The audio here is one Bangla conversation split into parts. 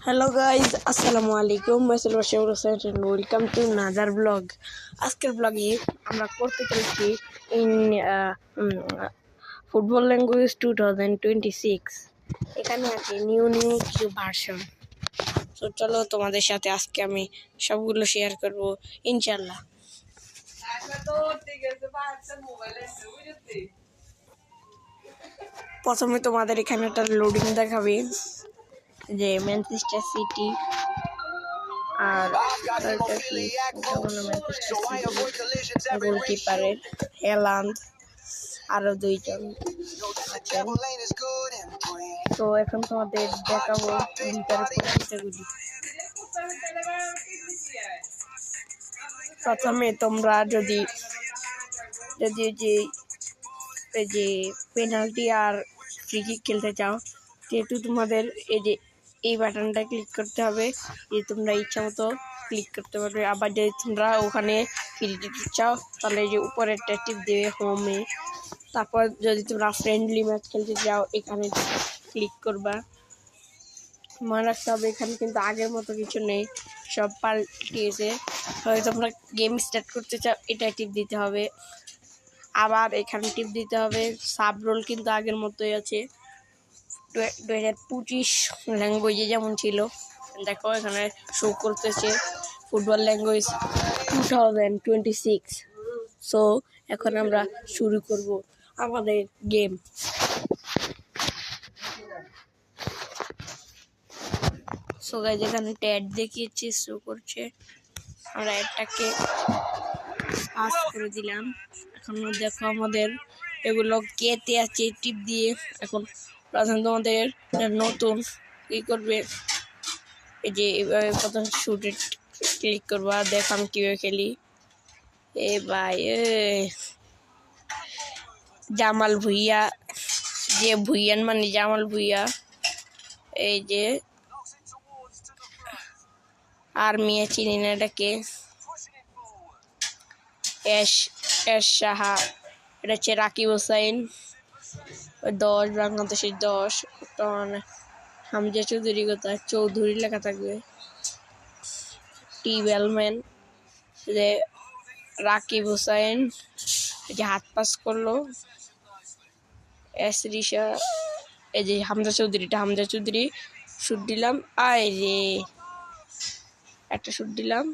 হ্যালো গাইজ, আসসালামু আলাইকুম। Myself Ashikur Hossain and welcome to another vlog. আজকের ব্লগে আমরা করতে চলেছি ইন ফুটবল ল্যাঙ্গুয়েজ 2026। এখানে আছে নিউ কিছু ভার্সন। তো চলো তোমাদের সাথে আজকে আমি সবগুলো শেয়ার করব ইনশাল্লাহ। প্রথমে তোমাদের এখানে একটা লোডিং দেখাবে যে ম্যানচেস্টার সিটি আর গোলকিপারের হেলান্ড আরো দুইজন আছেন। তো এখন তোমাদের দেখাবো ভিতরে প্রতিযোগিতা। প্রথমে তোমরা যদি যে পেনাল্টি আর ফ্রি কিক খেলতে চাও, যেহেতু তোমাদের এই বাটনটা ক্লিক করতে হবে, যে তোমরা ইচ্ছা মতো ক্লিক করতে পারবে। আবার যদি তোমরা ওখানে ফ্রি কিক চাও তাহলে যে উপরের টিপ দেবে হোমে। তারপর যদি তোমরা ফ্রেন্ডলি ম্যাচ খেলতে চাও এখানে ক্লিক করবা। মনে রাখতে হবে এখানে কিন্তু আগের মতো কিছু নেই, সব পাল্টিয়েছে। হয়তো তোমরা গেম স্টার্ট করতে চাও এটা টিপ দিতে হবে, আবার এখানে টিপ দিতে হবে। সাব রোল কিন্তু আগের মতোই আছে, 2025 ল্যাঙ্গুয়েজে যেমন ছিল। দেখো এখানে শো করতেছে ফুটবল ল্যাঙ্গুয়েজ 2026। সো এখন আমরা শুরু করব আমাদের গেম। সো গাইজ এখানে ট্যাড দেখিয়েছে, শো করছে। আমরা এটাকে পাস করে দিলাম। এখন দেখো আমাদের এগুলো কেটে আছে টিপ দিয়ে। এখন প্রথম তোমাদের নতুন কি করবে, এই যে এভাবে প্রথম শুটে ক্লিক করবা। দেখো আমি কীভাবে খেলি। এ ভাই জামাল ভুইয়া, যে ভুইয়ান মানে জামাল ভুইয়া, এই যে আর্মি চিনি না এটাকে, এস সাহা, এটা হচ্ছে রাকিব হোসাইন 10, বাংলাদেশের 10। হামজা চৌধুরী কোথায়, চৌধুরী লেখা থাকবে। টি বেলম্যান, যে রাকিব হোসাইন, যে হাত পাস করলো। এস রিশা, এই যে হামজা চৌধুরী, এটা হামজা চৌধুরী। শুট দিলাম, আয় রে একটা শুট দিলাম,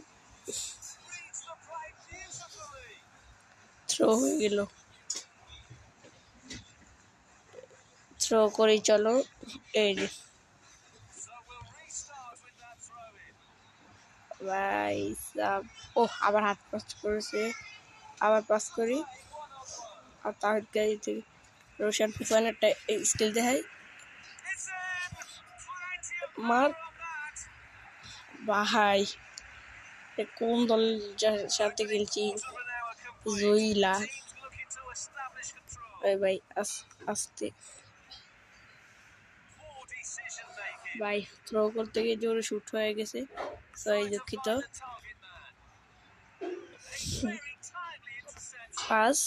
থ্রো হয়ে গেল। থ্রো করেই চলো, এই যে ভাই সাব। ও আবার হাত পাস করেছে, আবার পাস করি। আর তাহিদ রোশন তুফান একটা স্কিল দেখাই, মার ভাই। কোন দলের সাথে খেলছি, জয়িলা ভাই। আস্তে ভাই, থ্রো করতে গিয়ে জোরে শুট হয়ে গেছে, সরি দুঃখিত। পাস,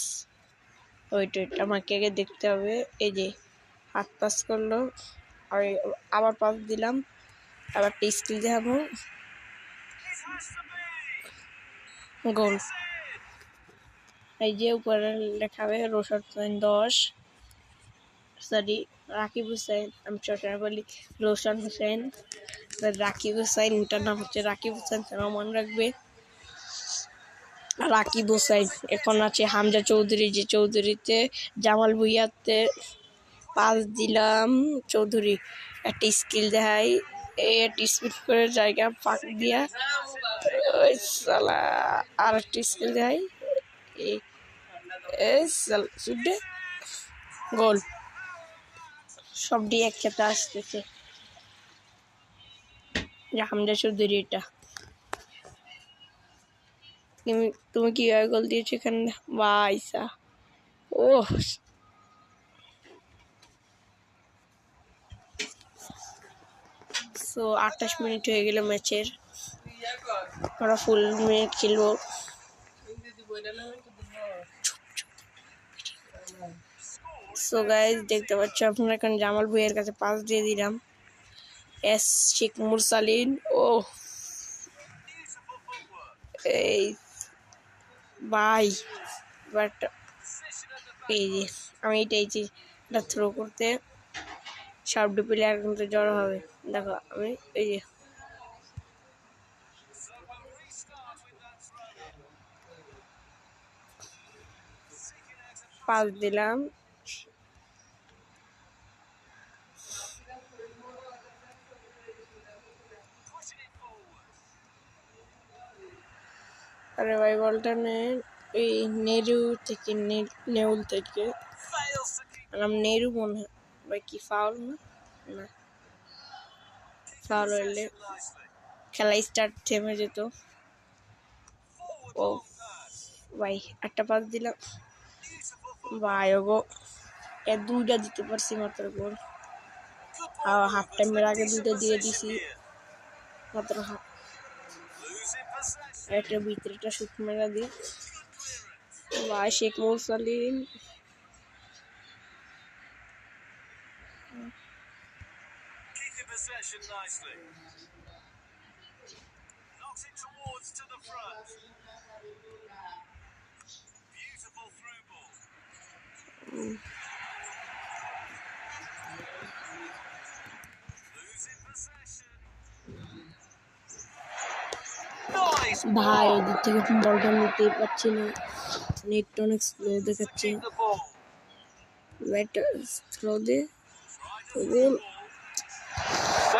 ওইটা আমাকে আগে দেখতে হবে। এই যে হাত পাস করলো, আর আবার পাস দিলাম, আবার স্কিল দেখাবো, গোল। এই যে উপরে লেখাবে রোশন হোসেন 10, সরি রাকিব হোসেন, আমি ছোটরা বলি রোশন হোসেন, রাকিব হোসেন, এটার নাম হচ্ছে রাকিব হোসেন, তারা মনে রাখবে রাকিব হোসেন। এখন আছে হামজা চৌধুরী, যে চৌধুরীতে জামাল ভুইয়াতে পাস দিলাম। চৌধুরী একটা স্কিল দেখাই, একটা স্পিড করে জায়গা ফাঁক দিয়া, ওই সালা আর একটা স্কিল দেখাই, গোল। সবটি একসাথে আসতেছে, হামজা চৌধুরী। এটা তুমি কিভাবে গোল দিয়েছো এখানে ভাইসা। ও সো 28 মিনিট হয়ে গেল ম্যাচের, আমরা ফুল মিনিট খেলবো। সো গাইজ দেখতে পাচ্ছ আপনারা, এখন জামাল ভুইয়ের কাছে পাস দিয়ে দিলাম। এস শেখ মুরসালিন ও এই ভাই বাট এই যে আমি এটাই যে এটা থ্রো করতে সবটি প্লেয়ার কিন্তু জড়ো হবে। দেখো আমি এই যে পাস দিলাম, আরে ভাই বলটা এই নেরু থেকে নেউল থেকে নাম নেরু মনে হয় ভাই। কি ফাউল না? না ফাউল হইলে খেলা স্টার্ট থেমে যেত। ও ভাই একটা পাস দিলাম ভাই, ওগো এ দুইটা দিতে পারছি মাত্র গোল। হাফ টাইমের আগে দুইটা দিয়ে দিছি মাত্র হাফ। একটা ভিতরেটা শুট মেরা দিই ভাই শেখ মুরসালিন ভাই ওদিক থেকে বলটা নিতেই পারছি না, নেট অনেক স্লো দেখাচ্ছে। ব্যাট স্লো দে গোল।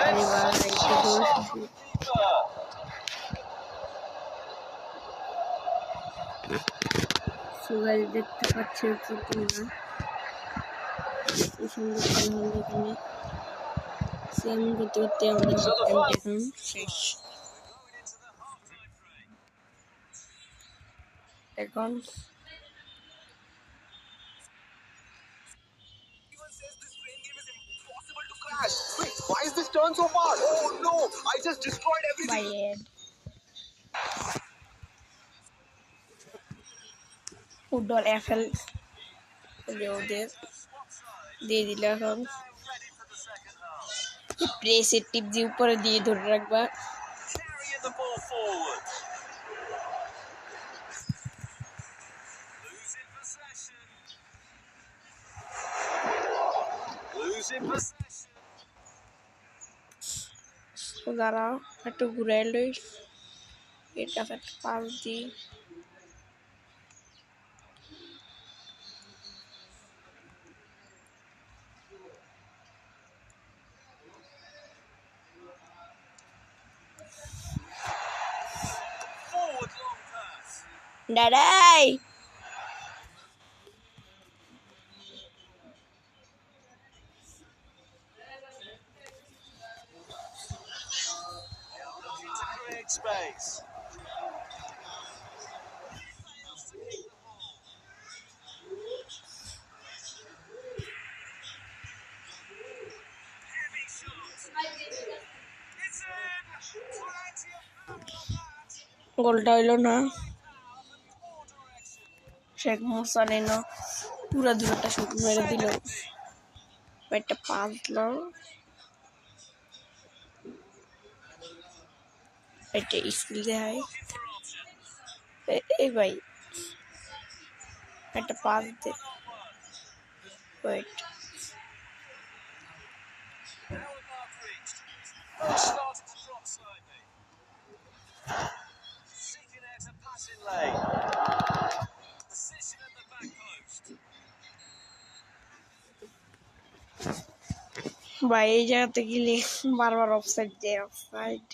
আরে ভাই একটা গোল সবাই দেখতে পাচ্ছে তোমরা কি সুন্দর খেলা হলো এখানে। সেম করতে করতে আমাদের টাইমটা এখন শেষ। এখন Wait, why is this turn so far? Oh no, I just destroyed everything. বাইয়ের ফুটবল এফএল ওদের দিয়ে দিলে এখন প্রেসের টিপ দিয়ে উপরে দিয়ে ধরে রাখবা। দাঁড়াও একটু ঘুরে এলোই এটা একটা পাস দিই। দাঁড়াই Space. গোলটা হইলো না। শেখ মুরসালিন পুরা দুটা শুট মেরে দিল, একটা পাস দিল, একটা স্কিল দেয়। এই ভাই একটা পাস দে, ওয়েট ভাই এই জায়গাতে গেলে বারবার অফসাইড দেয়, offside.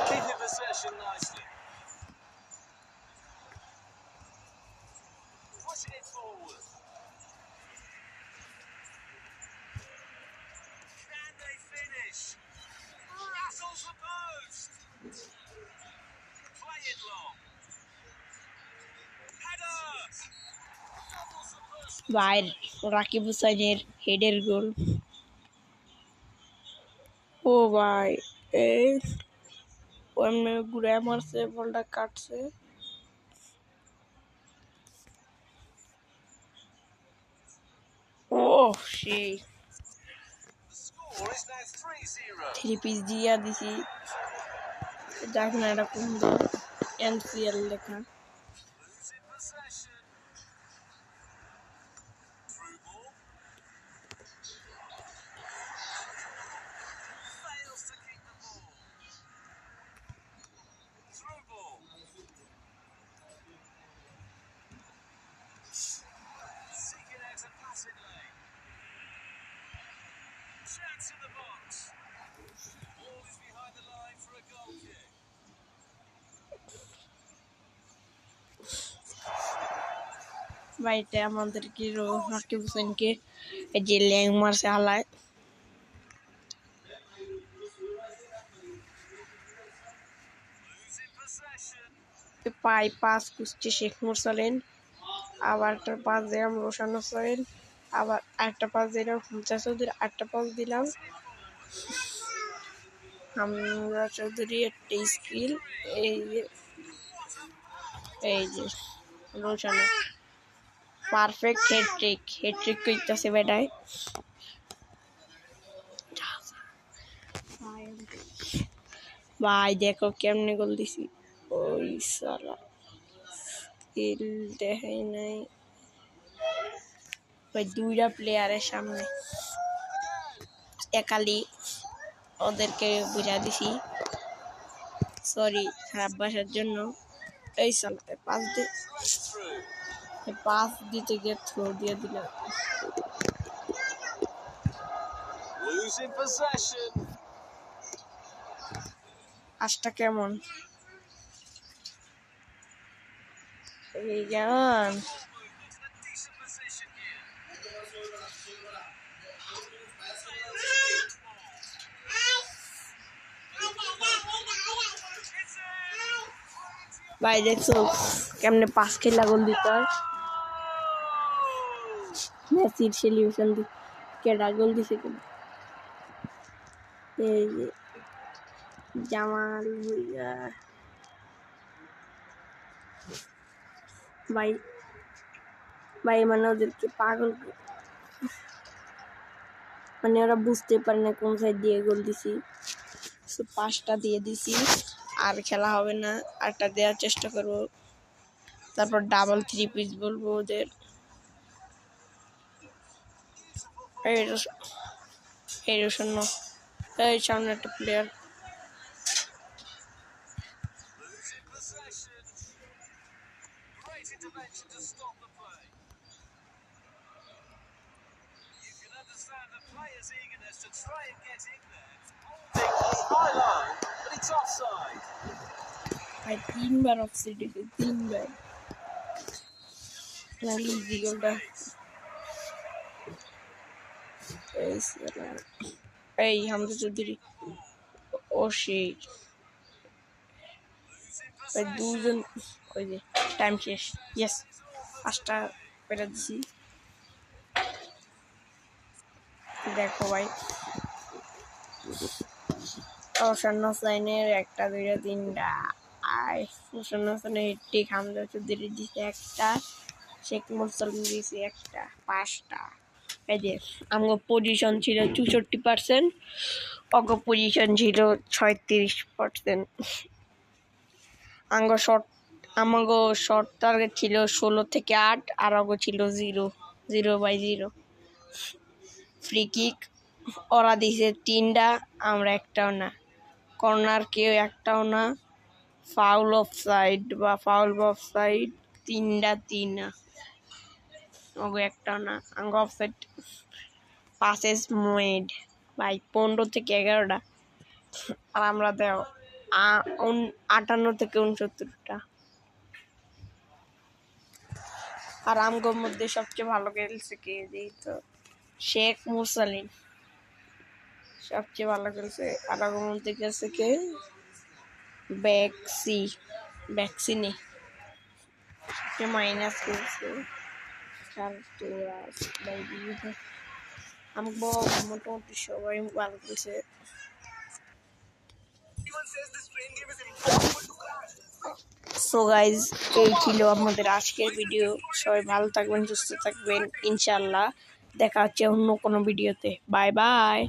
Keeping possession nicely. Pushing it forward. Can they finish? Rattles the post. Play it long. Header. Doubles the post. ভাই রাকিব হুসাইনের হেডের গোল। ও ভাই এই ওমনে ঘুরে মারছে বলটা কাটছে ও সেই Score is now 3-0. Three piece দিয়া দিছি যাক না এটা কোন দল এনসিএল লেখা Losing possession. Through ball. Fails to keep the ball. Through ball. Seeking out a passing lane. Chance in the box. Ball is behind the line for a goal kick. ভাইটা আমাদেরকে রাকিব হোসেনকে এই যে ল্যাং মারছে হালায় Losing possession. পাই পাস কুস্তি শেখ মুরসালিন আবার একটা পাস দিলাম রোশন হোসেন আবার একটা পাস দিলাম হামজা চৌধুরী একটা পাস দিলাম হামজা চৌধুরী একটা স্কিল এই যে রোশন পারফেক্ট হেডট্রিক করতেছে বেটায় ভাই দেখো কেমনে গোল দিছি ওই সালা স্কিল দেখাই নাই ওই দুইটা প্লেয়ারের সামনে একালি ওদেরকে বুঝা দিছি সরি খারাপ বাসার জন্য এই সালা পাস দিতে গিয়ে থ্রো দিয়ে দিলাম Losing possession. পাসটা কেমন এই গান In a decent position here. ভাই দেখছো কেমনে পাস খেলা গোল দিতে হয় মেসির সেলিব্রেশন দি কেডা গোল দিছে কেন এই যে জামাল ভুইয়া ভাই ভাই মানে ওদেরকে পাগল মানে ওরা বুঝতে পারে না কোন সাইড দিয়ে গোল দিছি পাঁচটা দিয়ে দিছি আর খেলা হবে না আরটা দেওয়ার চেষ্টা করবো তারপর ডাবল থ্রি পিস বলবো ওদের এই রোশন এই সামনে একটা player Losing possession. Great intervention to stop the play. You can understand the player's eagerness to try and get in there. High line, but it's offside. ভাই তিনবার অফসাইড হয়েছে তিনবার ইজি গোলটা এই হামজা চৌধুরী ও সেই ভাই দুজন ওই যে টাইম শেষ ইয়েস পাঁচটা পেরে দিছি দেখো ভাই রোশন হোসেনের একটা দুইটা তিনটা আর রোশন হোসেনের হেডটিক হামজা চৌধুরী দিছে একটা শেখ মুরসালিন দিছে একটা পাঁচটা এই যে আমার পজিশন ছিল 64% অগ পজিশন ছিল 36% আমাগো শর্ট টার্গেট ছিল 16 থেকে 8 আর অগো ছিল 0/0 ফ্রি কিক ওরা দিছে তিনটা আমরা একটাও না কর্নার কেউ একটাও না ফাউল অফসাইড তিনটা ওগো একটাও না আঙ্গ অফসাইড পাসেস মেড ভাই 15 থেকে 11টা আর আমরা দেও 58 থেকে 69টা আর আমগোর মধ্যে সবচেয়ে ভালো খেলছে কে যেই তো শেখ মুরসালিন সবচেয়ে ভালো খেলছে আর আমগোর মধ্যে খেলছে কে ব্যাক্সিনি সে মাইনাস খেলছে আমগো মোটামুটি সবাই ভালো খেলছে সো গাইজ, এই ছিল আমাদের আজকের ভিডিও। সবাই ভালো থাকবেন, সুস্থ থাকবেন, ইনশাল্লাহ দেখা হচ্ছে অন্য কোনো ভিডিওতে। Bye bye.